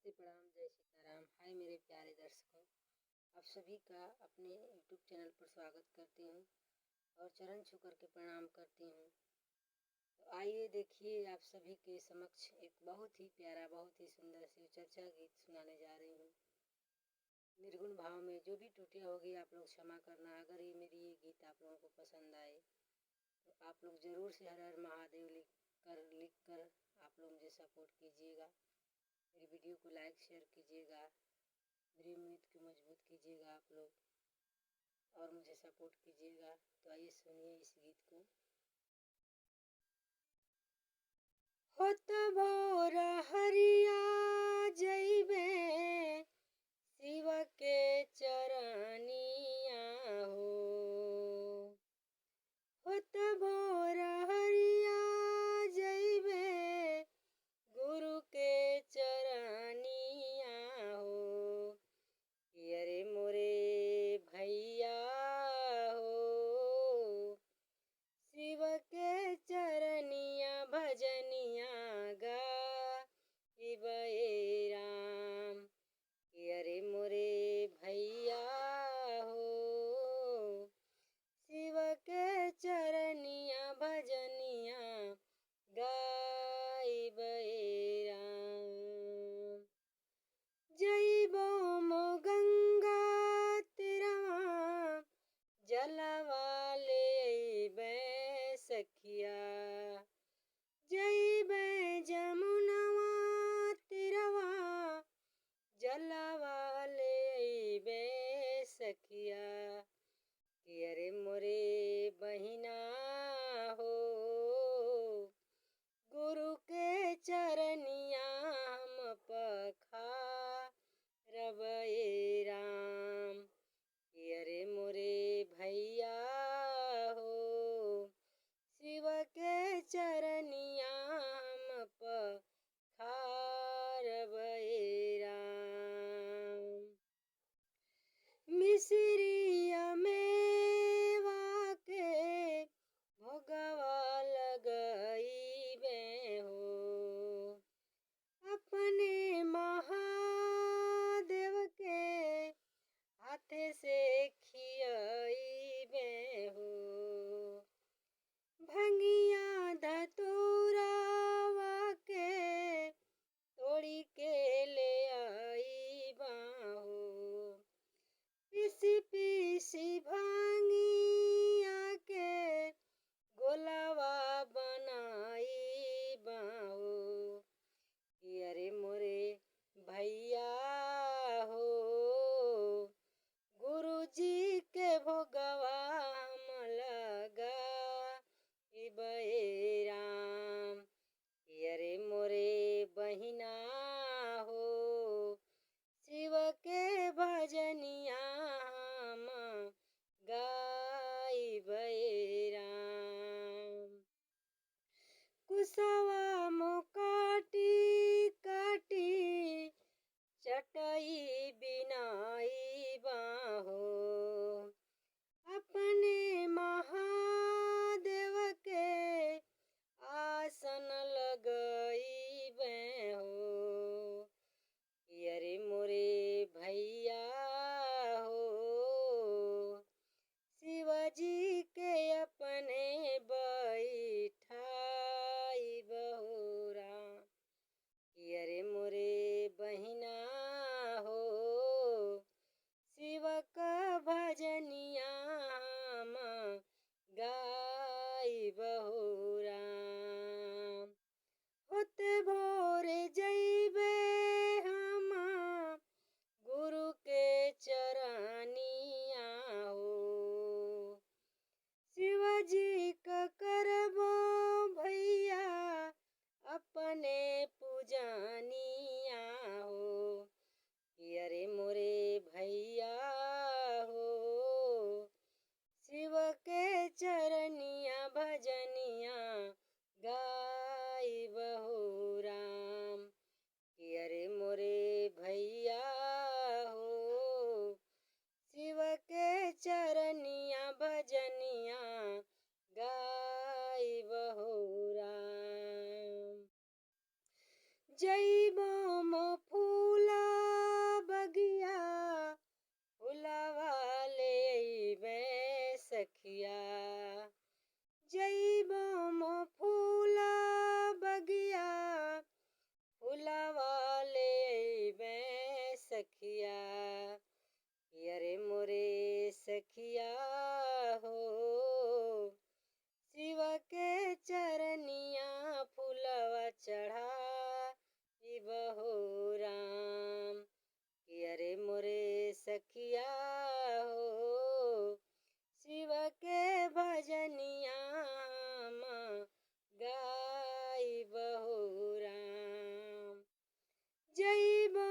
नमस्ते, प्रणाम, जय सीताराम। हाय मेरे प्यारे दर्शकों, आप सभी का अपने यूट्यूब चैनल पर स्वागत करती हूँ और चरण छू करके प्रणाम करती हूँ। तो आइए देखिए, आप सभी के समक्ष एक बहुत ही प्यारा, बहुत ही सुंदर शिव चर्चा गीत सुनाने जा रही हूँ। निर्गुण भाव में जो भी त्रुटियाँ होगी आप लोग क्षमा करना। अगर ये गीत आप लोगों को पसंद आए तो आप लोग ज़रूर से हर हर महादेव लिख कर आप लोग मुझे सपोर्ट कीजिएगा। मेरी वीडियो को लाइक शेयर कीजिएगा, मेरी उम्मीद को मजबूत कीजिएगा आप लोग और मुझे सपोर्ट कीजिएगा। तो आइए सुनिए इस गीत को। होत भोर हरिया जइबे शिव के चरनिया हो, होत भोर हरिया जइबे गुरु के चरनिया हो। अरे मोरे भैया हो, शिव के चरनिया भजनिया गाइबे गई